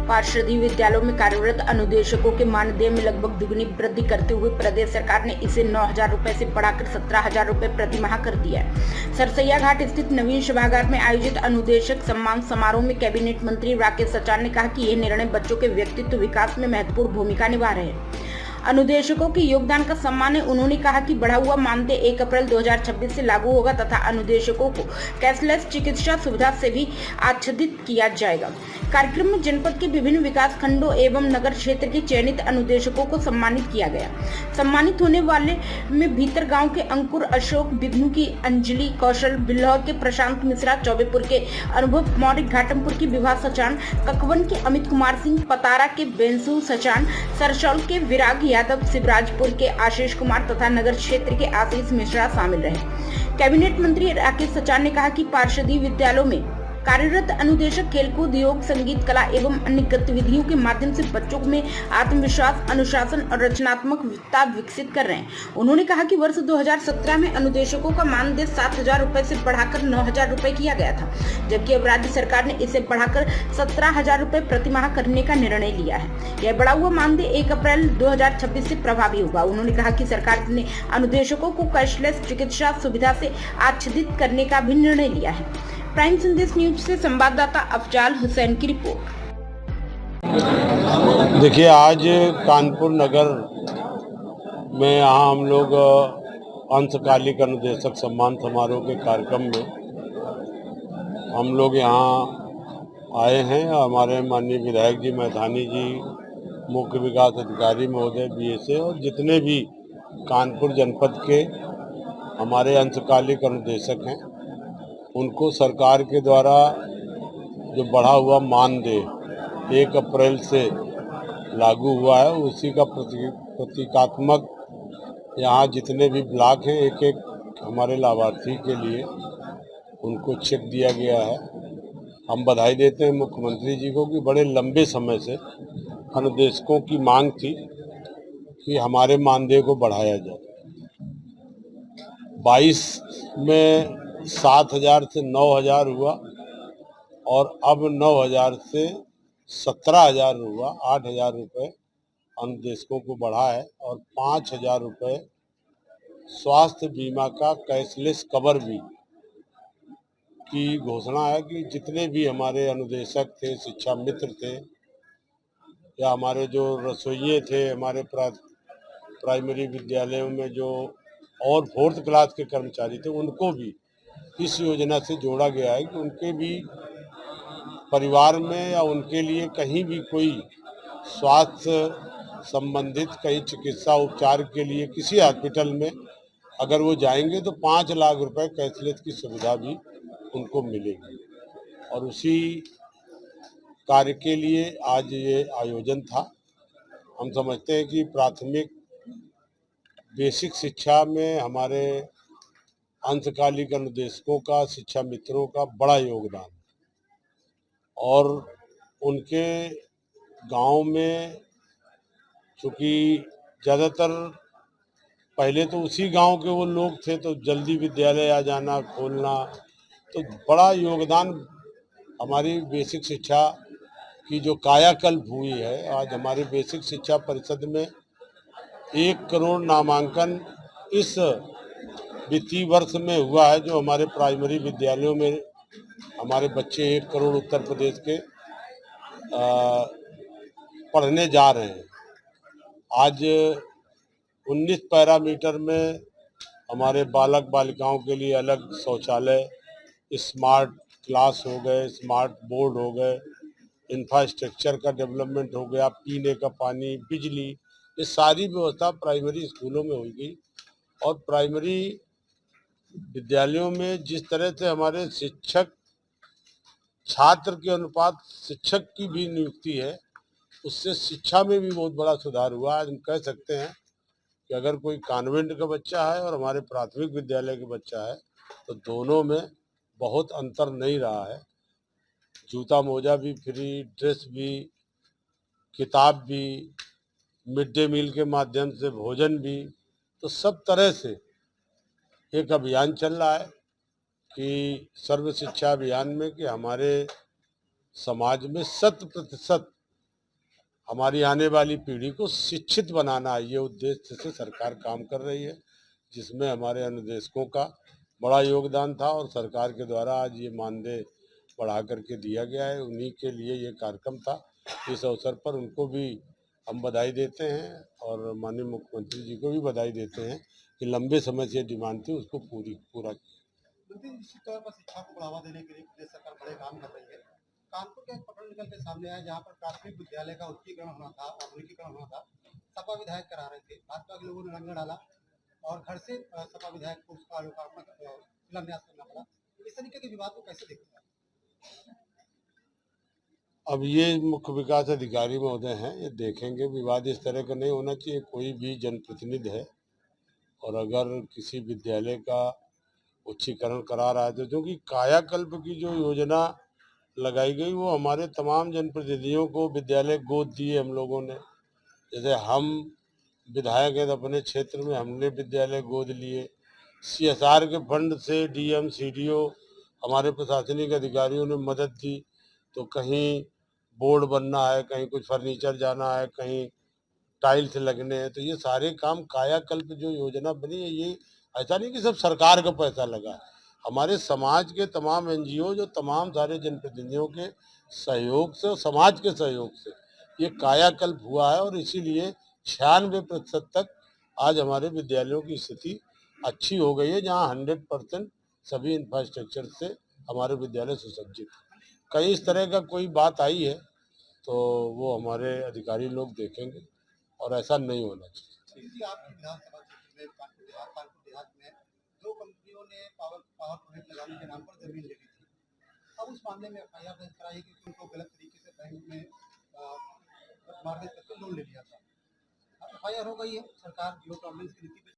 पार्षदी विद्यालयों में कार्यरत अनुदेशकों के मानदेय में लगभग दुगनी वृद्धि करते हुए प्रदेश सरकार ने इसे 9,000 रुपए से बढ़ाकर 17,000 रुपए प्रति माह कर दिया है। सरसैया घाट स्थित नवीन सभागार में आयोजित अनुदेशक सम्मान समारोह में कैबिनेट मंत्री राकेश सचान ने कहा कि यह निर्णय बच्चों के व्यक्तित्व विकास में महत्वपूर्ण भूमिका निभा रहे हैं। अनुदेशकों के योगदान का सम्मान है। उन्होंने कहा कि बढ़ा हुआ मानदेय 1 अप्रैल 2026 से लागू होगा तथा अनुदेशकों को कैशलेस चिकित्सा सुविधा से भी आच्छादित किया जाएगा। कार्यक्रम में जनपद के विभिन्न विकास खंडों एवं नगर क्षेत्र के चयनित अनुदेशकों को सम्मानित किया गया। सम्मानित होने वाले में भीतर गांव के अंकुर, अशोक, बिघ्नू की अंजलि, कौशल, बिल्हौर के प्रशांत मिश्रा, चौबेपुर के अनुभव मौर्य, घाटमपुर की विभा सचान, ककवन के अमित कुमार सिंह, पतारा के बेंसू सचान, सरसौल के विराग यादव, शिवराजपुर के आशीष कुमार तथा नगर क्षेत्र के आशीष मिश्रा शामिल रहे। कैबिनेट मंत्री राकेश सचान ने कहा कि पार्षदी विद्यालयों में कार्यरत अनुदेशक खेलकूद, योग, संगीत, कला एवं अन्य गतिविधियों के माध्यम से बच्चों में आत्मविश्वास, अनुशासन और रचनात्मकता विकसित कर रहे हैं। उन्होंने कहा कि वर्ष 2017 में अनुदेशकों का मानदेय 7,000 रुपए से बढ़ाकर 9,000 रुपए किया गया था, जबकि अब राज्य सरकार ने इसे बढ़ाकर 17,000 रुपए प्रति माह करने का निर्णय लिया है। यह बढ़ा हुआ मानदेय 1 अप्रैल 2026 से प्रभावी होगा। उन्होंने कहा कि सरकार ने अनुदेशकों को कैशलेस चिकित्सा सुविधा से आच्छादित करने का भी निर्णय लिया है। प्राइम संदेश न्यूज से संवाददाता अफजाल हुसैन की रिपोर्ट। देखिए, आज कानपुर नगर में यहाँ हम लोग अंशकालिक अनुदेशक सम्मान समारोह के कार्यक्रम में हम लोग यहाँ आए हैं। हमारे माननीय विधायक जी, मैथानी जी, मुख्य विकास अधिकारी महोदय BSA और जितने भी कानपुर जनपद के हमारे अंशकालिक अनुदेशक हैं, उनको सरकार के द्वारा जो बढ़ा हुआ मानदेय 1 अप्रैल से लागू हुआ है, उसी का प्रतीकात्मक यहाँ जितने भी ब्लॉक हैं, एक एक हमारे लाभार्थी के लिए उनको चेक दिया गया है। हम बधाई देते हैं मुख्यमंत्री जी को कि बड़े लंबे समय से अनुदेशकों की मांग थी कि हमारे मानदेय को बढ़ाया जाए। 22 में 7,000 से 9,000 हुआ और अब 9,000 से 17,000 हुआ। 8,000 रुपये अनुदेशकों को बढ़ा है और 5,000 रुपये स्वास्थ्य बीमा का कैशलेस कवर भी की घोषणा है कि जितने भी हमारे अनुदेशक थे, शिक्षा मित्र थे या हमारे जो रसोइये थे, हमारे प्राइमरी विद्यालयों में जो और 4th क्लास के कर्मचारी थे, उनको भी इस योजना से जोड़ा गया है कि उनके भी परिवार में या उनके लिए कहीं भी कोई स्वास्थ्य संबंधित कहीं चिकित्सा उपचार के लिए किसी हॉस्पिटल में अगर वो जाएंगे तो 5 लाख रुपए कैशलेस की सुविधा भी उनको मिलेगी। और उसी कार्य के लिए आज ये आयोजन था। हम समझते हैं कि प्राथमिक बेसिक शिक्षा में हमारे अंशकालिक अनुदेशकों का, शिक्षा मित्रों का बड़ा योगदान और उनके गांव में, चूँकि ज़्यादातर पहले तो उसी गांव के वो लोग थे तो जल्दी विद्यालय आ जाना, खोलना, तो बड़ा योगदान हमारी बेसिक शिक्षा की जो कायाकल्प हुई है। आज हमारी बेसिक शिक्षा परिषद में 1 करोड़ नामांकन इस वित्तीय वर्ष में हुआ है। जो हमारे प्राइमरी विद्यालयों में हमारे बच्चे 1 करोड़ उत्तर प्रदेश के पढ़ने जा रहे हैं। आज 19 पैरामीटर में हमारे बालक बालिकाओं के लिए अलग शौचालय, स्मार्ट क्लास हो गए, स्मार्ट बोर्ड हो गए, इंफ्रास्ट्रक्चर का डेवलपमेंट हो गया, पीने का पानी, बिजली, ये सारी व्यवस्था प्राइमरी स्कूलों में होगी। और प्राइमरी विद्यालयों में जिस तरह से हमारे शिक्षक छात्र के अनुपात शिक्षक की भी नियुक्ति है, उससे शिक्षा में भी बहुत बड़ा सुधार हुआ। आज हम कह सकते हैं कि अगर कोई कॉन्वेंट का बच्चा है और हमारे प्राथमिक विद्यालय का बच्चा है तो दोनों में बहुत अंतर नहीं रहा है। जूता मोजा भी फ्री, ड्रेस भी, किताब भी, मिड डे मील के माध्यम से भोजन भी, तो सब तरह से एक अभियान चल रहा है कि सर्व शिक्षा अभियान में कि हमारे समाज में 100% हमारी आने वाली पीढ़ी को शिक्षित बनाना, ये उद्देश्य से सरकार काम कर रही है, जिसमें हमारे अनुदेशकों का बड़ा योगदान था और सरकार के द्वारा आज ये मानदेय बढ़ा करके दिया गया है। उन्हीं के लिए ये कार्यक्रम था। इस अवसर पर उनको भी हम बधाई देते हैं और माननीय मुख्यमंत्री जी को भी बधाई देते हैं कि लंबे समय से डिमांड थी, उसको पूरा मंत्री, निश्चित तौर पर शिक्षा को बढ़ावा देने के लिए प्रदेश सरकार बड़े काम कर रही है। कानपुर का एक प्रकरण निकल के सामने आया जहाँ पर प्राथमिक विद्यालय का उच्चीकरण होना था, आधुनिकीकरण होना था। सपा विधायक करा रहे थे, भाजपा के लोगों ने रंग डाला और घर से सपा विधायक को उसका लोकार्पण शिलान्यास करना पड़ा। इस तरीके के विवाद को कैसे देखते हैं? अब ये मुख्य विकास अधिकारी महोदय हैं, ये देखेंगे। विवाद इस तरह का नहीं होना चाहिए। कोई भी जनप्रतिनिधि है और अगर किसी विद्यालय का उच्चीकरण करा रहा है तो क्योंकि कायाकल्प की जो योजना लगाई गई वो हमारे तमाम जनप्रतिनिधियों को विद्यालय गोद दिए हम लोगों ने। जैसे हम विधायक हैं तो अपने क्षेत्र में हमने विद्यालय गोद लिए। CSR के फंड से DM CDO हमारे प्रशासनिक अधिकारियों ने मदद दी। तो कहीं बोर्ड बनना है, कहीं कुछ फर्नीचर जाना है, कहीं टाइल्स लगने हैं, तो ये सारे काम कायाकल्प जो योजना बनी है, ये ऐसा नहीं कि सब सरकार का पैसा लगा है। हमारे समाज के तमाम NGO जो तमाम सारे जनप्रतिनिधियों के सहयोग से और समाज के सहयोग से ये कायाकल्प हुआ है और इसीलिए 96% तक आज हमारे विद्यालयों की स्थिति अच्छी हो गई है, जहाँ 100% सभी इंफ्रास्ट्रक्चर से हमारे विद्यालय सुसज्जित है। कहीं इस तरह का कोई बात आई है तो वो हमारे अधिकारी लोग देखेंगे और ऐसा नहीं होना चाहिए। जी, आपकी विधानसभा क्षेत्र में कानपुर देहात में 2 कंपनियों ने पावर प्रोजेक्ट लगाने के नाम पर जमीन ले ली थी। अब उस मामले में FIR दर्ज कराई कि उनको गलत तरीके से बैंक में मार्गेज करके लोन ले लिया था। अब FIR हो गई है, सरकार जीरो टॉलरेंस की नीति पे